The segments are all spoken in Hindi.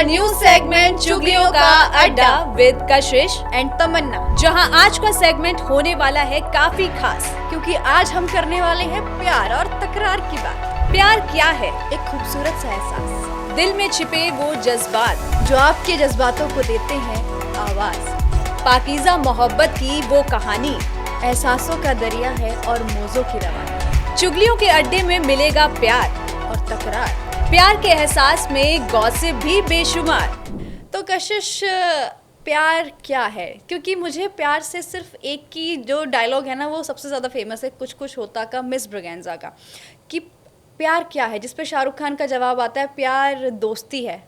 न्यू सेगमेंट चुगलियों का अड्डा विद कशिश एंड तमन्ना, जहां आज का सेगमेंट होने वाला है काफी खास, क्योंकि आज हम करने वाले हैं प्यार और तकरार की बात। प्यार क्या है? एक खूबसूरत सा एहसास, दिल में छिपे वो जज्बात जो आपके जज्बातों को देते हैं आवाज, पाकीज़ा मोहब्बत की वो कहानी, एहसासों का दरिया है और मौजों की रवानी। चुगलियों के अड्डे में मिलेगा प्यार और तकरार, प्यार के एहसास में गॉसिप भी बेशुमार। तो कशिश, प्यार क्या है? क्योंकि मुझे प्यार से सिर्फ एक की जो डायलॉग है ना, वो सबसे ज़्यादा फेमस है, कुछ कुछ होता का, मिस ब्रगेंजा का, कि प्यार क्या है, जिस पे शाहरुख खान का जवाब आता है प्यार दोस्ती है,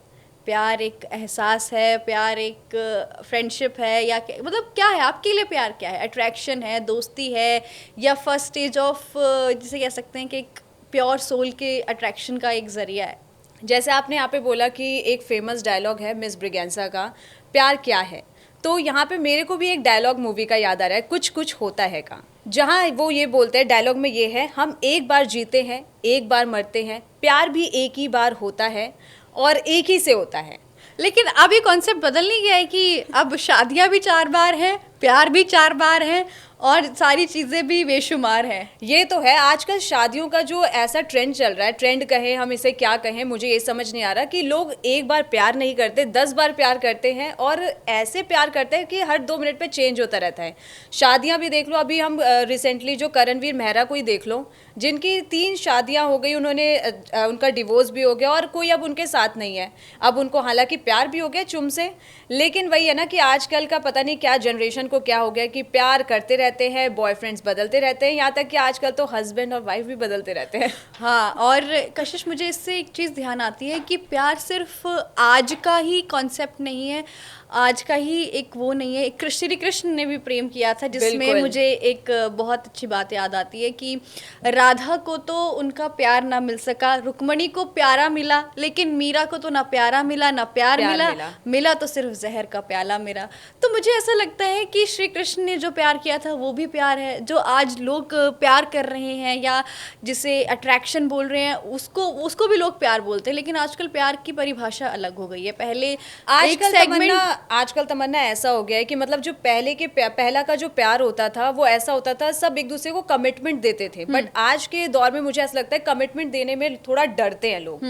प्यार एक एहसास है, प्यार एक फ्रेंडशिप है, या मतलब क्या है आपके लिए? प्यार क्या है? अट्रैक्शन है, दोस्ती है, या फर्स्ट स्टेज ऑफ जिसे कह सकते हैं कि एक प्योर सोल के अट्रैक्शन का एक ज़रिया है। जैसे आपने यहाँ पे बोला कि एक फेमस डायलॉग है मिस ब्रिगेंसा का, प्यार क्या है, तो यहाँ पे मेरे को भी एक डायलॉग मूवी का याद आ रहा है, कुछ कुछ होता है का, जहाँ वो ये बोलते हैं, डायलॉग में ये है, हम एक बार जीते हैं, एक बार मरते हैं, प्यार भी एक ही बार होता है और एक ही से होता है। लेकिन अब ये कॉन्सेप्ट बदल नहीं गया है कि अब शादियाँ भी 4 बार हैं, प्यार भी 4 बार हैं और सारी चीज़ें भी बेशुमार हैं। ये तो है, आजकल शादियों का जो ऐसा ट्रेंड चल रहा है, ट्रेंड कहें हम इसे क्या कहें, मुझे ये समझ नहीं आ रहा कि लोग एक बार प्यार नहीं करते, 10 बार प्यार करते हैं और ऐसे प्यार करते हैं कि हर 2 मिनट पे चेंज होता रहता है। शादियां भी देख लो, अभी हम रिसेंटली जो करणवीर मेहरा को ही देख लो, जिनकी 3 शादियां हो गई, उन्होंने उनका डिवोर्स भी हो गया और कोई अब उनके साथ नहीं है। अब उनको हालांकि प्यार भी हो गया चुम से, लेकिन वही है ना कि आजकल का पता नहीं क्या जनरेशन को क्या हो गया कि प्यार करते रहते हैं, बॉयफ्रेंड्स बदलते रहते हैं, यहाँ तक कि आजकल तो हस्बैंड और वाइफ भी बदलते रहते हैं। हाँ, और कशिश मुझे इससे एक चीज़ ध्यान आती है कि प्यार सिर्फ आज का ही कॉन्सेप्ट नहीं है, आज का ही एक वो नहीं है। एक श्री कृष्ण ने भी प्रेम किया था, जिसमें मुझे एक बहुत अच्छी बात याद आती है कि राधा को तो उनका प्यार ना मिल सका, रुक्मणी को प्यारा मिला, लेकिन मीरा को तो ना प्यारा मिला ना प्यार मिला तो सिर्फ जहर का प्याला मिला। तो मुझे ऐसा लगता है कि श्री कृष्ण ने जो प्यार किया था वो भी प्यार है, जो आज लोग प्यार कर रहे हैं या जिसे अट्रैक्शन बोल रहे हैं उसको भी लोग प्यार बोलते हैं, लेकिन आजकल प्यार की परिभाषा अलग हो गई है। पहले आजकल तमन्ना ऐसा हो गया है कि मतलब जो पहला का जो प्यार होता था वो ऐसा होता था, सब एक दूसरे को कमिटमेंट देते थे, बट आज के दौर में मुझे ऐसा लगता है कमिटमेंट देने में थोड़ा डरते हैं लोग।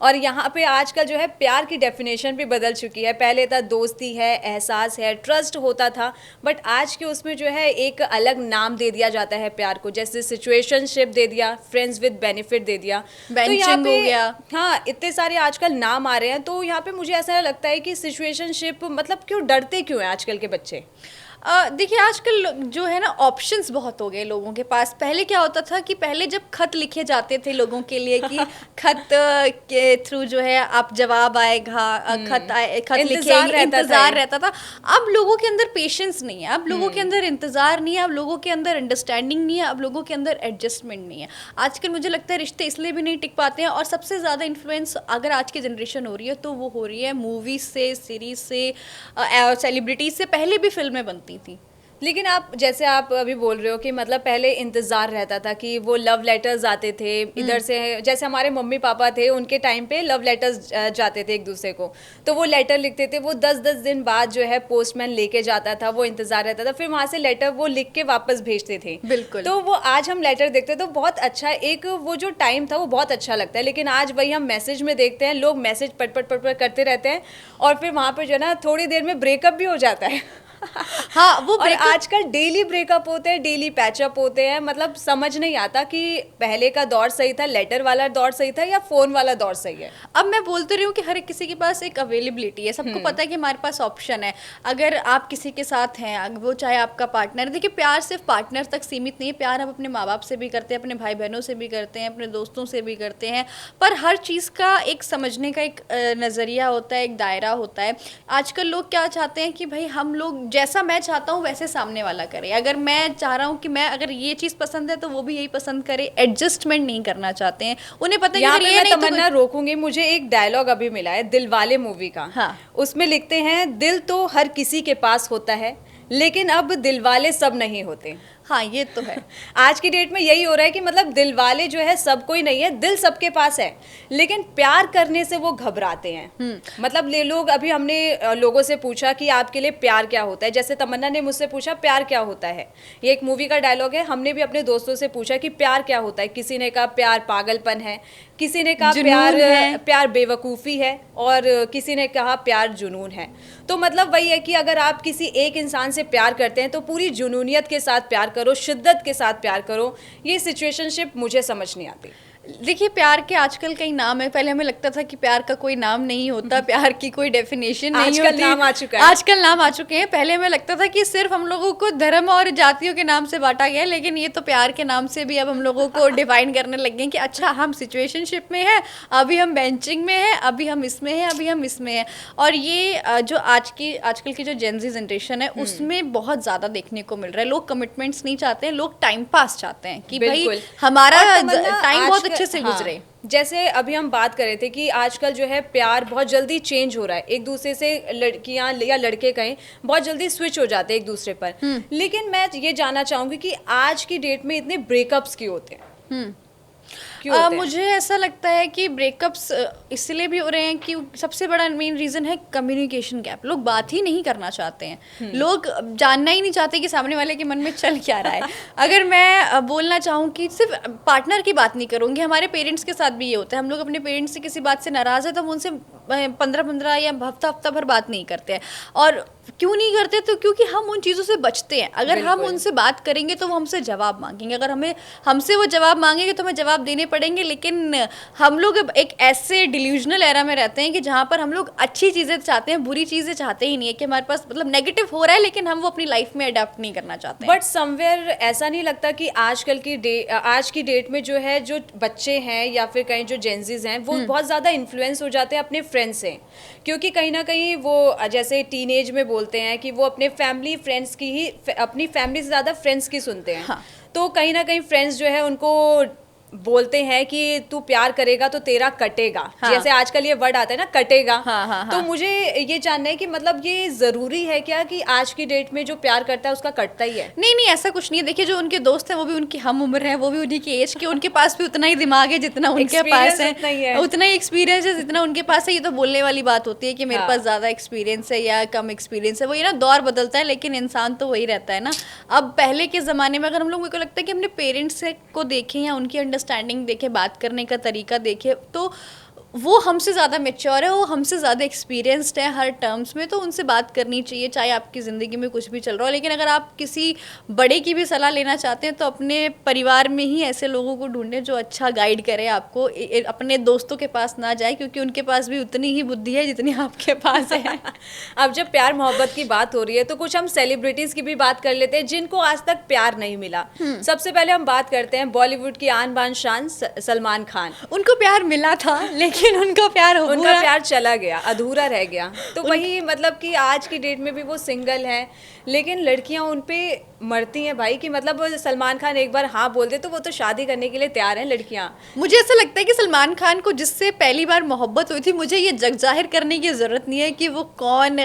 और यहाँ पे आजकल जो है प्यार की डेफिनेशन भी बदल चुकी है। पहले था दोस्ती है, एहसास है, ट्रस्ट होता था, बट आज के उसमें जो है एक अलग नाम दे दिया जाता है प्यार को, जैसे सिचुएशनशिप दे दिया, फ्रेंड्स विद बेनिफिट दे दिया, तो यहाँ पे हो गया। हाँ, इतने सारे आजकल नाम आ रहे हैं, तो यहाँ पे मुझे ऐसा लगता है कि सिचुएशनशिप मतलब क्यों डरते क्यों हैं आजकल के बच्चे? देखिए, आजकल जो है ना ऑप्शंस बहुत हो गए लोगों के पास। पहले क्या होता था कि पहले जब खत लिखे जाते थे लोगों के लिए कि खत के थ्रू जो है आप जवाब आएगा, खत लिखेंगे, इंतजार रहता था। अब लोगों के अंदर पेशेंस नहीं है, अब लोगों के अंदर इंतजार नहीं है, अब लोगों के अंदर अंडरस्टैंडिंग नहीं है, अब लोगों के अंदर एडजस्टमेंट नहीं है। आजकल मुझे लगता है रिश्ते इसलिए भी नहीं टिक पाते हैं, और सबसे ज़्यादा इन्फ्लुएंस अगर आज की जनरेशन हो रही है तो वो हो रही है मूवीज से, सीरीज से, सेलिब्रिटीज से। पहले भी फिल्में बनती थी, लेकिन आप जैसे आप अभी बोल रहे हो कि मतलब पहले इंतज़ार रहता था कि वो लव लेटर्स आते थे इधर से, जैसे हमारे मम्मी पापा थे उनके टाइम पे लव लेटर्स जाते थे एक दूसरे को, तो वो लेटर लिखते थे, वो 10-10 दिन बाद जो है पोस्टमैन लेके जाता था, वो इंतज़ार रहता था, फिर वहाँ से लेटर वो लिख के वापस भेजते थे। बिल्कुल। तो वो आज हम लेटर देखते तो बहुत अच्छा, एक वो जो टाइम था वो बहुत अच्छा लगता है, लेकिन आज वही हम मैसेज में देखते हैं, लोग मैसेज पट करते रहते हैं और फिर वहाँ पर जो है ना थोड़ी देर में ब्रेकअप भी हो जाता है। हाँ, वो और आजकल डेली ब्रेकअप होते हैं, डेली पैचअप होते हैं, मतलब समझ नहीं आता कि पहले का दौर सही था, लेटर वाला दौर सही था या फोन वाला दौर सही है। अब मैं बोलते रही हूँ कि हर एक किसी के पास एक अवेलेबिलिटी है, सबको पता है कि हमारे पास ऑप्शन है। अगर आप किसी के साथ हैं, वो चाहे आपका पार्टनर, देखिए प्यार सिर्फ पार्टनर तक सीमित नहीं है, प्यार हम अपने माँ बाप से भी करते हैं, अपने भाई बहनों से भी करते हैं, अपने दोस्तों से भी करते हैं, पर हर चीज़ का एक समझने का एक नज़रिया होता है, एक दायरा होता है। आजकल लोग क्या चाहते हैं कि भाई हम लोग जैसा मैं चाहता हूँ वैसे सामने वाला करे, अगर मैं चाह रहा हूँ कि मैं अगर ये चीज़ पसंद है तो वो भी यही पसंद करे, एडजस्टमेंट नहीं करना चाहते हैं, उन्हें पता है कि ये नहीं। तमन्ना रोकूंगी, मुझे एक डायलॉग अभी मिला है दिलवाले मूवी का। हाँ, उसमें लिखते हैं, दिल तो हर किसी के पास होता है, लेकिन अब दिलवाले सब नहीं होते। हाँ ये तो है। आज की डेट में यही हो रहा है कि मतलब दिल वाले जो है सब कोई नहीं है, दिल सबके पास है, लेकिन प्यार करने से वो घबराते हैं। मतलब ले लोग, अभी हमने लोगों से पूछा कि आपके लिए प्यार क्या होता है, जैसे तमन्ना ने मुझसे पूछा प्यार क्या होता है, ये एक मूवी का डायलॉग है। हमने भी अपने दोस्तों से पूछा कि प्यार क्या होता है, किसी ने कहा प्यार पागलपन है, किसी ने कहा प्यार बेवकूफ़ी है, और किसी ने कहा प्यार जुनून है। तो मतलब वही है कि अगर आप किसी एक इंसान से प्यार करते हैं तो पूरी जुनूनियत के साथ प्यार करो, शिद्दत के साथ प्यार करो। ये सिचुएशनशिप मुझे समझ नहीं आती। देखिए, प्यार के आजकल कई नाम है। पहले हमें लगता था कि प्यार का कोई नाम नहीं होता, प्यार की कोई डेफिनेशन नहीं होती। आजकल नाम आ चुका है। आजकल नाम आ चुके हैं। पहले हमें लगता था कि सिर्फ हम लोगों को धर्म और जातियों के नाम से बांटा गया है, लेकिन ये तो प्यार के नाम से भी अब हम लोगों को डिफाइन करने लग गए कि अच्छा हम सिचुएशनशिप में है, अभी हम बेंचिंग में है, अभी हम इसमें है, अभी हम इसमें है। और ये जो आजकल की जो जेनजी जनरेशन है उसमें बहुत ज़्यादा देखने को मिल रहा है। लोग कमिटमेंट्स नहीं चाहते हैं, लोग टाइम पास चाहते हैं कि भाई हमारा टाइम बहुत अच्छे से गुजरे। जैसे अभी हम बात कर रहे थे कि आजकल जो है प्यार बहुत जल्दी चेंज हो रहा है, एक दूसरे से लड़कियां या लड़के कहें बहुत जल्दी स्विच हो जाते हैं एक दूसरे पर। लेकिन मैं ये जानना चाहूंगी कि आज की डेट में इतने ब्रेकअप्स क्यों होते हैं? मुझे ऐसा लगता है कि ब्रेकअप्स इसलिए भी हो रहे हैं कि सबसे बड़ा मेन रीज़न है कम्युनिकेशन गैप। लोग बात ही नहीं करना चाहते हैं, लोग जानना ही नहीं चाहते कि सामने वाले के मन में चल क्या रहा है। अगर मैं बोलना चाहूँ कि सिर्फ पार्टनर की बात नहीं करूँगी, हमारे पेरेंट्स के साथ भी ये होता है। हम लोग अपने पेरेंट्स से किसी बात से नाराज़ है तो हम उनसे 15 या हफ्ता भर बात नहीं करते हैं। और क्यों नहीं करते? तो क्योंकि हम उन चीज़ों से बचते हैं। अगर हम उनसे बात करेंगे तो वो हमसे जवाब मांगेंगे, अगर हमसे वो जवाब मांगेंगे तो हमें जवाब देने पड़ेंगे। लेकिन हम लोग अब एक ऐसे डिल्यूजनल एरा में रहते हैं कि जहाँ पर हम लोग अच्छी चीज़ें चाहते हैं, बुरी चीज़ें चाहते ही नहीं है। कि हमारे पास मतलब नेगेटिव हो रहा है लेकिन हम वो अपनी लाइफ में अडॉप्ट नहीं करना चाहते। बट समवेयर ऐसा नहीं लगता कि आज की डेट में जो है, जो बच्चे हैं या फिर कहीं जो जेंजीज हैं वो बहुत ज़्यादा इन्फ्लुएंस हो जाते हैं अपने फ्रेंड्स से, क्योंकि कहीं ना कहीं वो जैसे टीनेज में बोलते हैं कि वो अपने फैमिली फ्रेंड्स की ही, अपनी फैमिली से ज़्यादा फ्रेंड्स की सुनते हैं। हाँ। तो कहीं ना कहीं फ्रेंड्स जो है उनको बोलते हैं कि तू प्यार करेगा तो तेरा कटेगा। हाँ। जैसे आजकल ये वर्ड आता है ना, कटेगा। हाँ। तो मुझे ये जानना है कि मतलब ये जरूरी है क्या कि आज की डेट में जो प्यार करता है उसका कटता ही है? नहीं, ऐसा कुछ नहीं है। देखिए, जो उनके दोस्त हैं वो भी उनकी हम उम्र है, वो भी उन्हीं की एज के, उनके पास भी उतना ही दिमाग है जितना उनके पास है, उतना ही एक्सपीरियंस है जितना उनके पास है। ये तो बोलने वाली बात होती है कि मेरे पास ज्यादा एक्सपीरियंस है या कम एक्सपीरियंस है। वो ये ना दौर बदलता है लेकिन इंसान तो वही रहता है ना। अब पहले के जमाने में अगर हम लोग, मेरे को लगता है कि हमने पेरेंट्स को देखें या उनकी अंडरस्टैंडिंग देखे, बात करने का तरीका देखे, तो वो हमसे ज़्यादा मैच्योर है, वो हमसे ज़्यादा एक्सपीरियंस्ड है हर टर्म्स में। तो उनसे बात करनी चाहिए चाहे आपकी ज़िंदगी में कुछ भी चल रहा हो। लेकिन अगर आप किसी बड़े की भी सलाह लेना चाहते हैं तो अपने परिवार में ही ऐसे लोगों को ढूंढें जो अच्छा गाइड करे आपको। अपने दोस्तों के पास ना जाए क्योंकि उनके पास भी उतनी ही बुद्धि है जितनी आपके पास है। अब जब प्यार मोहब्बत की बात हो रही है तो कुछ हम सेलिब्रिटीज़ की भी बात कर लेते हैं जिनको आज तक प्यार नहीं मिला। सबसे पहले हम बात करते हैं बॉलीवुड की आन बान शान सलमान खान। उनको प्यार मिला था लेकिन उनका प्यार चला गया, अधूरा रह गया। तो वही मतलब कि आज की डेट में भी वो सिंगल है, लेकिन लड़कियां उन पे मरती हैं भाई कि मतलब सलमान खान एक बार हाँ बोल दे तो वो तो शादी करने के लिए तैयार हैं लड़कियां। मुझे ऐसा लगता है कि सलमान खान को जिससे पहली बार मोहब्बत हुई थी, मुझे ये जग जाहिर करने की जरूरत नहीं है कि वो कौन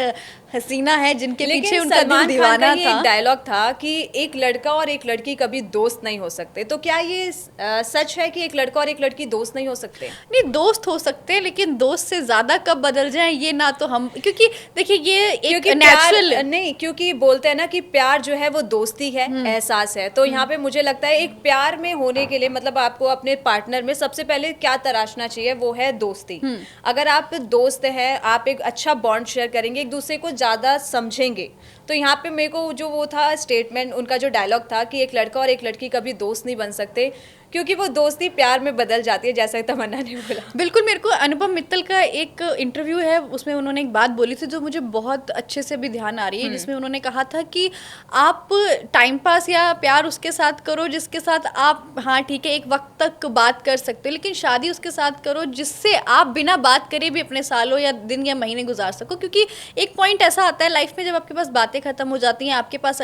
हसीना है जिनके पीछे उनका दिल दीवाना था। एक डायलॉग था कि एक लड़का और एक लड़की कभी दोस्त नहीं हो सकते। तो क्या ये सच है कि एक लड़का और एक लड़की दोस्त नहीं हो सकते? नहीं, दोस्त हो सकते हैं लेकिन दोस्त से ज्यादा कब बदल जाए ये ना तो हम, क्योंकि देखिए ये एक नेचुरल नहीं, क्योंकि बोलते हैं ना कि प्यार जो है वो दोस्ती है, एहसास है। तो यहाँ पे मुझे लगता है एक प्यार में होने के लिए मतलब आपको अपने पार्टनर में सबसे पहले क्या तराशना चाहिए, वो है दोस्ती। अगर आप दोस्त हैं, आप एक अच्छा बॉन्ड शेयर करेंगे, एक दूसरे को ज्यादा समझेंगे। तो यहाँ पे मेरे को जो वो था स्टेटमेंट, उनका जो डायलॉग था कि एक लड़का और एक लड़की कभी दोस्त नहीं बन सकते क्योंकि वो दोस्ती प्यार में बदल जाती है, जैसा तमन्ना ने बोला। बिल्कुल, मेरे को अनुपम मित्तल का एक इंटरव्यू है, उसमें उन्होंने एक बात बोली थी जो मुझे बहुत अच्छे से भी ध्यान आ रही है, जिसमें उन्होंने कहा था कि आप टाइम पास या प्यार उसके साथ करो जिसके साथ आप, हाँ ठीक है, एक वक्त तक बात कर सकते हो, लेकिन शादी उसके साथ करो जिससे आप बिना बात करे भी अपने सालों या दिन या महीने गुजार सको। क्योंकि एक पॉइंट ऐसा आता है लाइफ में जब आपके पास बातें खत्म हो जाती हैं, आपके पास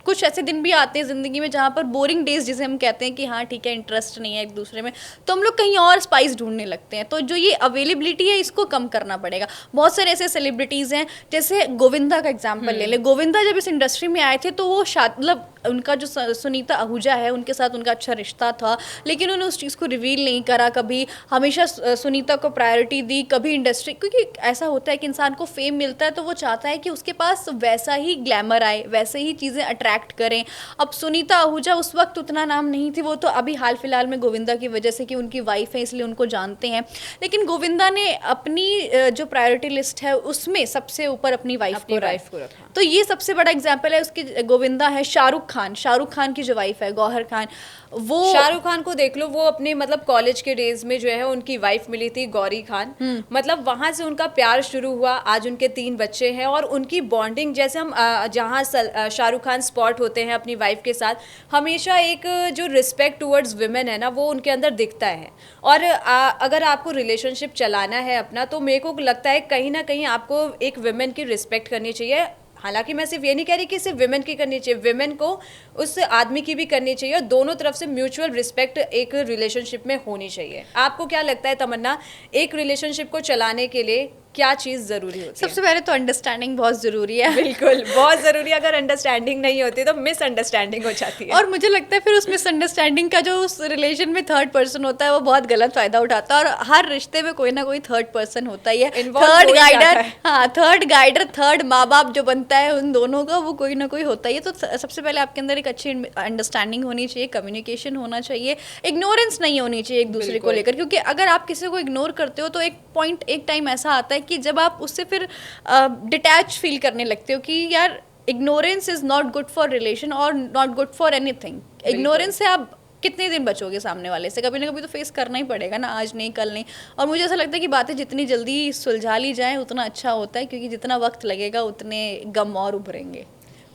कुछ ऐसे दिन भी आते हैं ज़िंदगी में जहाँ पर बोरिंग डेज जिसे हम कहते हैं कि हाँ ठीक है, इंटरेस्ट नहीं है एक दूसरे में, तो हम लोग कहीं और स्पाइस ढूंढने लगते हैं। तो जो ये अवेलेबिलिटी है इसको कम करना पड़ेगा। बहुत सारे ऐसे सेलिब्रिटीज़ हैं, जैसे गोविंदा का एग्जांपल ले ले। गोविंदा जब इस इंडस्ट्री में आए थे तो वो मतलब उनका जो सुनीता आहूजा है उनके साथ उनका अच्छा रिश्ता था, लेकिन उन्होंने उस चीज़ को रिवील नहीं करा कभी, हमेशा सुनीता को प्रायोरिटी दी, कभी इंडस्ट्री, क्योंकि ऐसा होता है कि इंसान को फेम मिलता है तो वो चाहता है कि उसके पास वैसा ही ग्लैमर आए, वैसे ही चीज़ें अट्रैक्ट करें। अब सुनीता आहूजा उस वक्त उतना नाम नहीं थी, वो तो अभी हाल फिलहाल में गोविंदा की वजह से कि उनकी वाइफ है इसलिए उनको जानते हैं, लेकिन गोविंदा ने अपनी जो प्रायोरिटी लिस्ट है उसमें सबसे ऊपर अपनी वाइफ को रखा। तो ये सबसे बड़ा एग्जाम्पल है उसकी। गोविंदा है, शाहरुख खान की जो वाइफ है गौहर खान, वो शाहरुख खान को देख लो, वो अपने मतलब कॉलेज के डेज में जो है उनकी वाइफ मिली थी गौरी खान, मतलब वहां से उनका प्यार शुरू हुआ, आज उनके 3 बच्चे हैं और उनकी बॉन्डिंग, जैसे हम जहाँ शाहरुख खान स्पॉट होते हैं अपनी वाइफ के साथ, हमेशा एक जो रिस्पेक्ट टुवर्ड्स विमेन है ना वो उनके अंदर दिखता है। और अगर आपको रिलेशनशिप चलाना है अपना, तो मेरे को लगता है कहीं ना कहीं आपको एक विमेन की रिस्पेक्ट करनी चाहिए। हालांकि मैं सिर्फ ये नहीं कह रही कि सिर्फ विमेन की करनी चाहिए, विमेन को उस आदमी की भी करनी चाहिए, और दोनों तरफ से म्यूचुअल रिस्पेक्ट एक रिलेशनशिप में होनी चाहिए। आपको क्या लगता है तमन्ना, एक रिलेशनशिप को चलाने के लिए क्या चीज़ ज़रूरी होती है? सबसे पहले तो अंडरस्टैंडिंग बहुत ज़रूरी है। बिल्कुल, बहुत ज़रूरी है। अगर अंडरस्टैंडिंग नहीं होती तो मिसअंडरस्टैंडिंग हो जाती है, और मुझे लगता है फिर उस मिसअंडरस्टैंडिंग का जो उस रिलेशन में थर्ड पर्सन होता है वो बहुत गलत फायदा उठाता है, और हर रिश्ते में कोई ना कोई थर्ड पर्सन होता ही है, थर्ड गाइडर। हाँ, थर्ड गाइडर, थर्ड माँ बाप जो बनता है उन दोनों का, वो कोई ना कोई होता ही है। तो सबसे पहले आपके अंदर एक अच्छी अंडरस्टैंडिंग होनी चाहिए, कम्युनिकेशन होना चाहिए, इग्नोरेंस नहीं होनी चाहिए एक दूसरे को लेकर, क्योंकि अगर आप किसी को इग्नोर करते हो तो एक टाइम ऐसा आता है कि जब आप उससे फिर डिटैच फील करने लगते हो कि यार ignorance is not good for relation और not good for anything. Ignorance से आप कितने दिन बचोगे सामने वाले से, कभी ना कभी तो फेस करना ही पड़ेगा ना, आज नहीं कल नहीं। और मुझे ऐसा लगता है कि बातें जितनी जल्दी सुलझा ली जाएं उतना अच्छा होता है, क्योंकि जितना वक्त लगेगा उतने गम और उभरेंगे।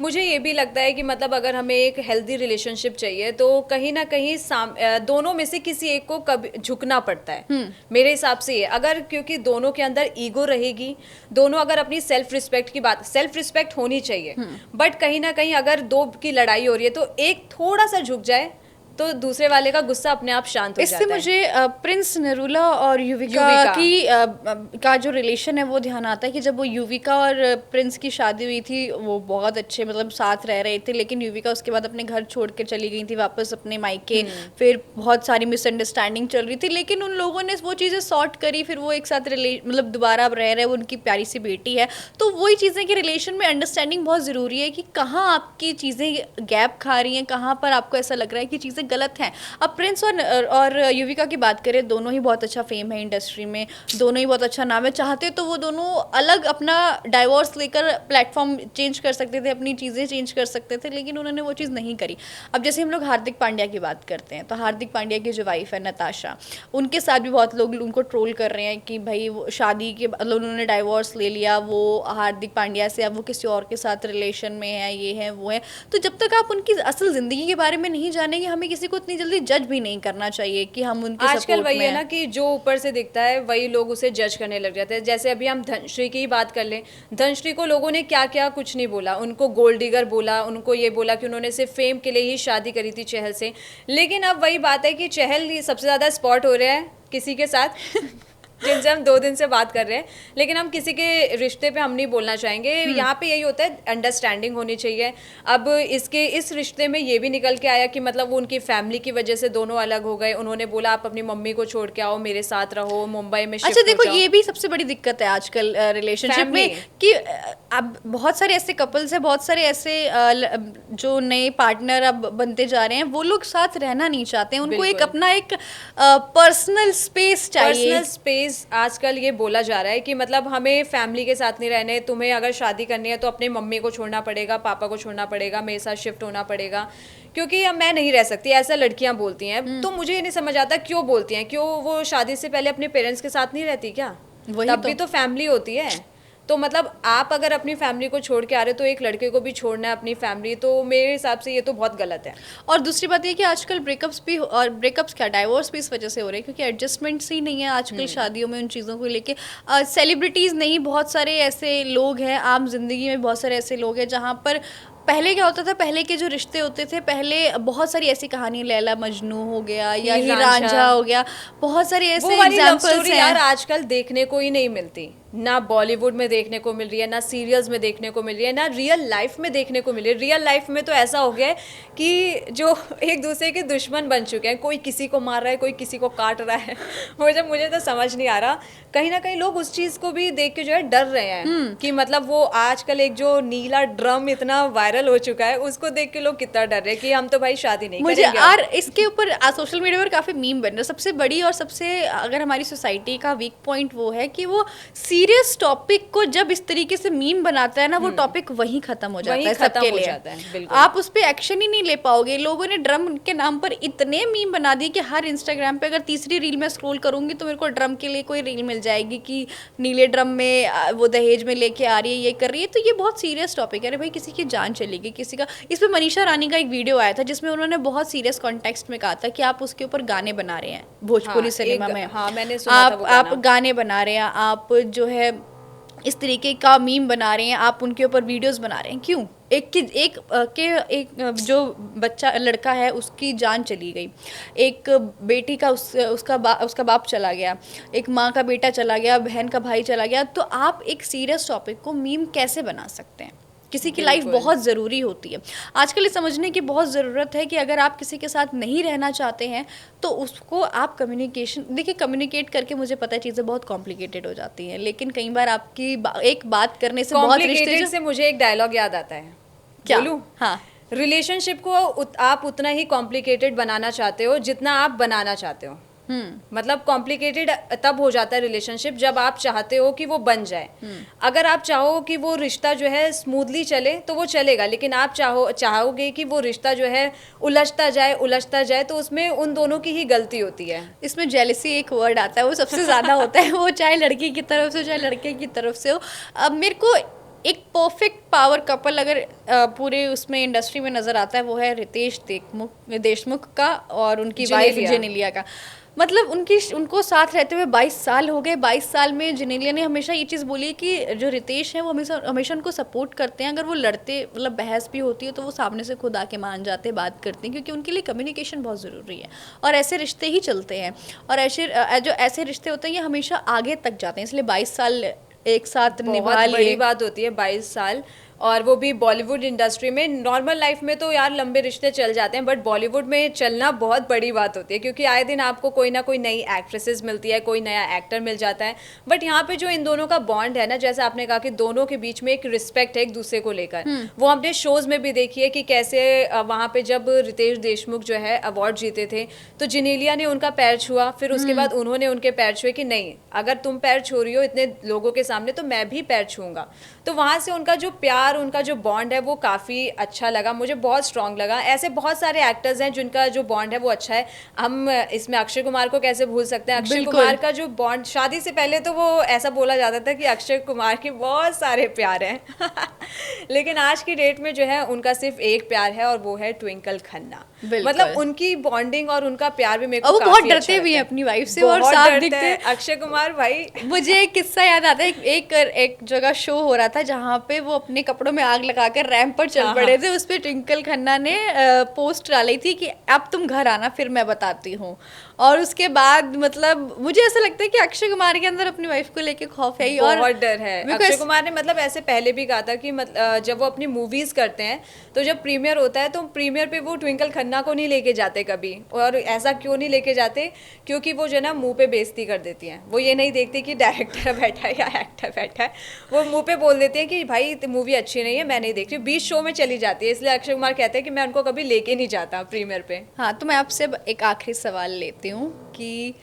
मुझे ये भी लगता है कि मतलब अगर हमें एक हेल्दी रिलेशनशिप चाहिए तो कहीं ना कहीं दोनों में से किसी एक को कभी झुकना पड़ता है, मेरे हिसाब से ये। अगर क्योंकि दोनों के अंदर ईगो रहेगी, दोनों अगर अपनी सेल्फ रिस्पेक्ट की बात, सेल्फ रिस्पेक्ट होनी चाहिए, बट कहीं ना कहीं अगर 2 की लड़ाई हो रही है तो एक थोड़ा सा झुक जाए तो दूसरे वाले का गुस्सा अपने आप शांत हो जाता है। इससे मुझे प्रिंस नरूला और युविका की का जो रिलेशन है वो ध्यान आता है कि जब वो युविका और प्रिंस की शादी हुई थी वो बहुत अच्छे मतलब साथ रह रहे थे, लेकिन युविका उसके बाद अपने घर छोड़ के चली गई थी वापस अपने मायके, फिर बहुत सारी मिसअंडरस्टैंडिंग चल रही थी, लेकिन उन लोगों ने वो चीज़ें सॉर्ट करी, फिर वो एक साथ मतलब दोबारा रह रहे, वो उनकी प्यारी सी बेटी है। तो वही चीज़ें कि रिलेशन में अंडरस्टैंडिंग बहुत ज़रूरी है कि कहाँ आपकी चीज़ें गैप खा रही हैं, कहाँ पर आपको ऐसा लग रहा है कि चीज़ें गलत हैं। अब प्रिंस और युविका की बात करें, दोनों ही बहुत अच्छा फेम है इंडस्ट्री में, दोनों ही बहुत अच्छा नाम है, चाहते तो वो दोनों अलग अपना डाइवोर्स लेकर प्लेटफॉर्म चेंज कर सकते थे, अपनी चीज़ें चेंज कर सकते थे, लेकिन उन्होंने वो चीज़ नहीं करी। अब जैसे हम लोग हार्दिक पांड्या की बात करते हैं, तो हार्दिक पांड्या की जो वाइफ है नताशा, उनके साथ भी बहुत लोग उनको ट्रोल कर रहे हैं कि भाई वो शादी के मतलब उन्होंने डाइवोर्स ले लिया, वो हार्दिक पांड्या से, अब वो किसी और के साथ रिलेशन में है, ये है वो है। तो जब तक आप उनकी असल ज़िंदगी के बारे में नहीं जानेंगे, हमें किसी को इतनी जल्दी जज भी नहीं करना चाहिए कि हम उनके आजकल वही है ना कि जो ऊपर से दिखता है वही लोग उसे जज करने लग जाते हैं। जैसे अभी हम धनश्री की ही बात कर लें, धनश्री को लोगों ने क्या क्या कुछ नहीं बोला, उनको गोल्ड डिगर बोला, उनको ये बोला कि उन्होंने सिर्फ फेम के लिए ही शादी करी थी चहल से, लेकिन अब वही बात है कि चहल सबसे ज़्यादा स्पॉट हो रहा है किसी के साथ जिनसे हम 2 दिन से बात कर रहे हैं, लेकिन हम किसी के रिश्ते पे हम नहीं बोलना चाहेंगे। यहाँ पे यही होता है, अंडरस्टैंडिंग होनी चाहिए। अब इस रिश्ते में ये भी निकल के आया कि मतलब वो उनकी फैमिली की वजह से दोनों अलग हो गए। उन्होंने बोला आप अपनी मम्मी को छोड़ के आओ, मेरे साथ रहो, मुंबई में शिफ्ट हो जाओ। अच्छा देखो, ये भी सबसे बड़ी दिक्कत है आजकल रिलेशनशिप में कि अब बहुत सारे ऐसे कपल्स हैं, बहुत सारे ऐसे जो नए पार्टनर अब बनते जा रहे हैं, वो लोग साथ रहना नहीं चाहते हैं, उनको एक अपना एक पर्सनल स्पेस चाहिए। पर्सनल स्पेस आजकल ये बोला जा रहा है कि मतलब हमें फैमिली के साथ नहीं रहने, तुम्हें अगर शादी करनी है तो अपने मम्मी को छोड़ना पड़ेगा, पापा को छोड़ना पड़ेगा, मेरे साथ शिफ्ट होना पड़ेगा, क्योंकि अब मैं नहीं रह सकती, ऐसा लड़कियां बोलती हैं। तो मुझे ये नहीं समझ आता क्यों बोलती हैं, क्यों वो शादी से पहले अपने पेरेंट्स के साथ नहीं रहती क्या? तब भी तो फैमिली होती है। तो मतलब आप अगर अपनी फैमिली को छोड़ के आ रहे हो तो एक लड़के को भी छोड़ना है अपनी फैमिली, तो मेरे हिसाब से ये तो बहुत गलत है। और दूसरी बात ये कि आजकल ब्रेकअप्स भी, और ब्रेकअप्स क्या डाइवोर्स भी इस वजह से हो रहे हैं क्योंकि एडजस्टमेंट्स ही नहीं है आजकल शादियों में उन चीज़ों को लेके। सेलिब्रिटीज़ नहीं, बहुत सारे ऐसे लोग हैं आम जिंदगी में, बहुत सारे ऐसे लोग हैं जहाँ पर पहले क्या होता था, पहले के जो रिश्ते होते थे, पहले बहुत सारी ऐसी कहानी, लैला मजनू हो गया या हीर रांझा हो गया, बहुत सारी ऐसे एग्जांपल्स हैं यार आजकल देखने को ही नहीं मिलती, ना बॉलीवुड में देखने को मिल रही है, ना सीरियल्स में देखने को मिल रही है, ना रियल लाइफ में देखने को मिल रही है। रियल लाइफ में तो ऐसा हो गया है कि जो एक दूसरे के दुश्मन बन चुके हैं, कोई किसी को मार रहा है, कोई किसी को काट रहा है। मुझे तो समझ नहीं आ रहा, कहीं ना कहीं लोग उस चीज़ को भी देख के जो है डर रहे हैं कि मतलब वो आजकल एक जो नीला ड्रम इतना वायरल हो चुका है, उसको देख के लोग कितना डर रहे हैं कि हम तो भाई शादी नहीं मुझे करेंगे। और इसके ऊपर सोशल मीडिया पर काफ़ी मीम बन रहा है। सबसे बड़ी और सबसे अगर हमारी सोसाइटी का वीक पॉइंट वो है कि वो सीरियस टॉपिक को जब इस तरीके से मीम बनाता है ना, वो टॉपिक वहीं खत्म हो जाता है सबके लिए। आप उस पर एक्शन ही नहीं ले पाओगे। लोगों ने ड्रम के नाम पर इतने मीम बना दिए कि हर इंस्टाग्राम पे अगर तीसरी रील में स्क्रॉल करूंगी तो मेरे को ड्रम के लिए कोई रील मिल जाएगी कि नीले ड्रम में वो दहेज में लेके आ रही है, ये कर रही है। तो ये बहुत सीरियस टॉपिक है। अरे भाई किसी की जान चलेगी, किसी का। इसमें मनीषा रानी का एक वीडियो आया था जिसमें उन्होंने बहुत सीरियस कॉन्टेक्स्ट में कहा था कि आप उसके ऊपर गाने बना रहे हैं भोजपुरी सिनेमा में। हाँ, मैंने सुना था वो गाना। आप गाने बना रहे हैं, आप जो है इस तरीके का मीम बना रहे हैं, आप उनके ऊपर वीडियोस बना रहे हैं। क्यों? एक जो बच्चा लड़का है उसकी जान चली गई, एक बेटी का उसका बाप चला गया, एक माँ का बेटा चला गया, बहन का भाई चला गया। तो आप एक सीरियस टॉपिक को मीम कैसे बना सकते हैं? किसी की लाइफ बहुत ज़रूरी होती है। आजकल ये समझने की बहुत ज़रूरत है कि अगर आप किसी के साथ नहीं रहना चाहते हैं तो उसको आप देखिए कम्युनिकेट करके, मुझे पता है चीज़ें बहुत कॉम्प्लिकेटेड हो जाती हैं, लेकिन कई बार आपकी एक बात करने से बहुत रिश्ते से मुझे एक डायलॉग याद आता है। क्या? बोलूं? हाँ, रिलेशनशिप को आप उतना ही कॉम्प्लिकेटेड बनाना चाहते हो जितना आप बनाना चाहते हो। मतलब कॉम्प्लिकेटेड तब हो जाता है रिलेशनशिप जब आप चाहते हो कि वो बन जाए। अगर आप चाहो कि वो रिश्ता जो है स्मूथली चले तो वो चलेगा, लेकिन आप चाहोगे कि वो रिश्ता जो है उलझता जाए तो उसमें उन दोनों की ही गलती होती है। इसमें जेलसी एक वर्ड आता है, वो सबसे ज़्यादा होता है, वो चाहे लड़की की तरफ से हो चाहे लड़के की तरफ से हो। अब मेरे को एक परफेक्ट पावर कपल अगर पूरे उसमें इंडस्ट्री में नज़र आता है वो है रितेश देशमुख का और उनकी वाइफ जेनेलिया का। मतलब उनको साथ रहते हुए 22 साल हो गए। 22 साल में जेनेलिया ने हमेशा ये चीज़ बोली कि जो रितेश है वो हमेशा उनको सपोर्ट करते हैं। अगर वो लड़ते, मतलब बहस भी होती है तो वो सामने से खुद आके मान जाते हैं, बात करते हैं, क्योंकि उनके लिए कम्युनिकेशन बहुत ज़रूरी है। और ऐसे रिश्ते ही चलते हैं, और ऐसे रिश्ते होते हैं ये हमेशा आगे तक जाते हैं। इसलिए 22 साल एक साथ निभा लिए, बड़ी बात होती है 22 साल, और वो भी बॉलीवुड इंडस्ट्री में। नॉर्मल लाइफ में तो यार लंबे रिश्ते चल जाते हैं, बट बॉलीवुड में चलना बहुत बड़ी बात होती है, क्योंकि आए दिन आपको कोई ना कोई नई एक्ट्रेसेस मिलती है, कोई नया एक्टर मिल जाता है। बट यहाँ पे जो इन दोनों का बॉन्ड है ना, जैसे आपने कहा कि दोनों के बीच में एक रिस्पेक्ट है एक दूसरे को लेकर, वो हमने शोज में भी देखी है कि कैसे वहाँ पे जब रितेश देशमुख जो है अवार्ड जीते थे तो जेनेलिया ने उनका पैर छुआ, फिर उसके बाद उन्होंने उनके पैर छुए कि नहीं, अगर तुम पैर छू रही हो इतने लोगों के सामने तो मैं भी पैर छूंगा। तो वहाँ से उनका जो प्यार, उनका जो बॉन्ड है वो काफ़ी अच्छा लगा, मुझे बहुत स्ट्रांग लगा। ऐसे बहुत सारे एक्टर्स हैं जिनका जो बॉन्ड है वो अच्छा है। हम इसमें अक्षय कुमार को कैसे भूल सकते हैं? अक्षय कुमार का जो बॉन्ड, शादी से पहले तो वो ऐसा बोला जाता था कि अक्षय कुमार के बहुत सारे प्यार हैं लेकिन आज की डेट में जो है उनका सिर्फ एक प्यार है और वो है ट्विंकल खन्ना। मतलब उनकी बॉन्डिंग और उनका प्यार भी मेरे को काफी बहुत डरते भी हैं अपनी वाइफ से और साफ दिखते हैं। अक्षय कुमार भाई, मुझे एक किस्सा याद आता है, एक जगह शो हो रहा था जहाँ पे वो अपने कपड़ों में आग लगाकर रैंप पर चल पड़े थे। उस पे ट्विंकल खन्ना ने पोस्ट डाली थी कि अब तुम घर आना फिर मैं बताती हूँ। और उसके बाद मतलब मुझे ऐसा लगता है कि अक्षय कुमार के अंदर अपनी वाइफ को लेके खौफ है और बहुत डर है। अक्षय कुमार ने मतलब ऐसे पहले भी कहा था कि जब वो अपनी मूवीज करते हैं तो जब प्रीमियर होता है तो प्रीमियर पे वो ट्विंकल खन्ना को नहीं लेके जाते कभी। और ऐसा क्यों नहीं लेके जाते? क्योंकि वो जो है ना मुंह पे बेइज्जती कर देती हैं। वो ये नहीं देखती कि डायरेक्टर बैठा है या एक्टर बैठा है, वो मुंह पे बोल देती हैं कि भाई मूवी अच्छी नहीं है, मैं नहीं देख रही, 20 शो में चली जाती है। इसलिए अक्षय कुमार कहते हैं कि मैं उनको कभी लेके नहीं जाता प्रीमियर पे। हाँ, तो मैं आपसे एक आखिरी सवाल लेती हूँ कि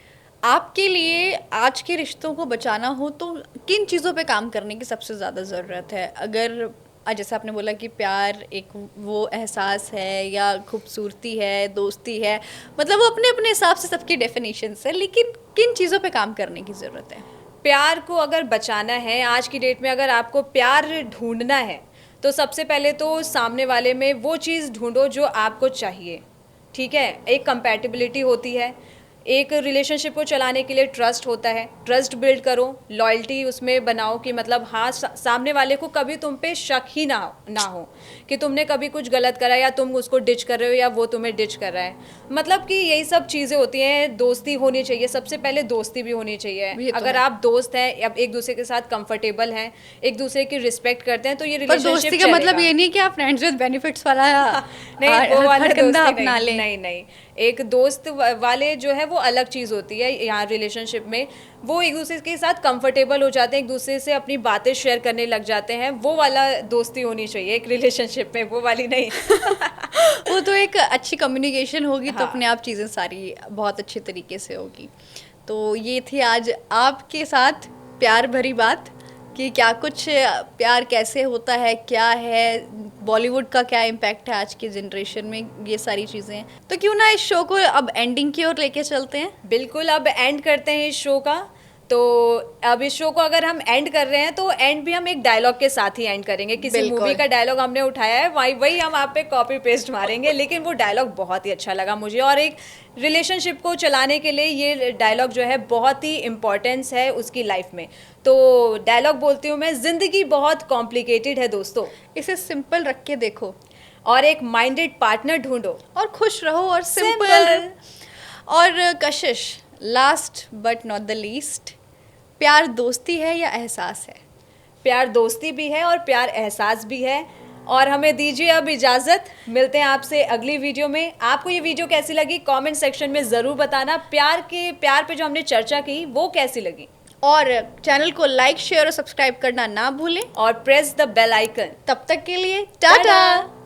आपके लिए आज के रिश्तों को बचाना हो तो किन चीज़ों पे काम करने की सबसे ज़्यादा ज़रूरत है? अगर जैसे आपने बोला कि प्यार एक वो एहसास है या खूबसूरती है, दोस्ती है, मतलब वो अपने अपने हिसाब से सबकी डेफिनेशंस है, लेकिन किन चीज़ों पे काम करने की ज़रूरत है? प्यार को अगर बचाना है आज की डेट में, अगर आपको प्यार ढूंढना है तो सबसे पहले तो सामने वाले में वो चीज़ ढूंढो जो आपको चाहिए। ठीक है, एक कंपैटिबिलिटी होती है, एक रिलेशनशिप को चलाने के लिए ट्रस्ट होता है, ट्रस्ट बिल्ड करो, लॉयल्टी उसमें बनाओ कि मतलब हाँ सामने वाले को कभी तुम पे शक ही ना हो कि तुमने कभी कुछ गलत करा या तुम उसको डिच कर रहे हो या वो तुम्हें डिच कर रहा है। मतलब कि यही सब चीज़ें होती हैं। दोस्ती होनी चाहिए, सबसे पहले दोस्ती भी होनी चाहिए। अगर आप दोस्त हैं, अब एक दूसरे के साथ कंफर्टेबल हैं, एक दूसरे की रिस्पेक्ट करते हैं, तो ये रिलेशनशिप दोस्ती का मतलब ये नहीं कि आप फ्रेंड्स विद बेनिफिट्स वाला नहीं, वो वाला हरकंडा दोस्ती अपना ले। नहीं, एक दोस्त वाले जो है वो अलग चीज़ होती है। यहाँ रिलेशनशिप में वो एक दूसरे के साथ कंफर्टेबल हो जाते हैं, एक दूसरे से अपनी बातें शेयर करने लग जाते हैं। वो वाला दोस्ती होनी चाहिए एक रिलेशनशिप में, वो वाली नहीं। वो तो एक अच्छी कम्युनिकेशन होगी। हाँ। तो अपने आप चीज़ें सारी बहुत अच्छे तरीके से होगी। तो ये थी आज आपके साथ प्यार भरी बात कि क्या कुछ प्यार कैसे होता है, क्या है बॉलीवुड का, क्या इम्पैक्ट है आज की जनरेशन में, ये सारी चीज़ें। तो क्यों ना इस शो को अब एंडिंग की ओर लेके चलते हैं। बिल्कुल, अब एंड करते हैं इस शो का। तो अब इस शो को अगर हम एंड कर रहे हैं तो एंड भी हम एक डायलॉग के साथ ही एंड करेंगे। किसी मूवी का डायलॉग हमने उठाया है, वही हम आप पे कॉपी पेस्ट मारेंगे। लेकिन वो डायलॉग बहुत ही अच्छा लगा मुझे, और एक रिलेशनशिप को चलाने के लिए ये डायलॉग जो है बहुत ही इम्पोर्टेंस है उसकी लाइफ में। तो डायलॉग बोलती हूँ मैं, ज़िंदगी बहुत कॉम्प्लिकेटेड है दोस्तों, इसे सिंपल रख के देखो और एक माइंडेड पार्टनर ढूंढो, और खुश रहो और सिंपल। और कशिश, last but not the least, प्यार दोस्ती है या एहसास है? प्यार दोस्ती भी है और प्यार एहसास भी है। और हमें दीजिए अब इजाज़त, मिलते हैं आपसे अगली वीडियो में। आपको ये वीडियो कैसी लगी कमेंट सेक्शन में ज़रूर बताना। प्यार पे जो हमने चर्चा की वो कैसी लगी, और चैनल को लाइक, शेयर और सब्सक्राइब करना ना भूलें, और प्रेस द बेल आइकन। तब तक के लिए टाटा।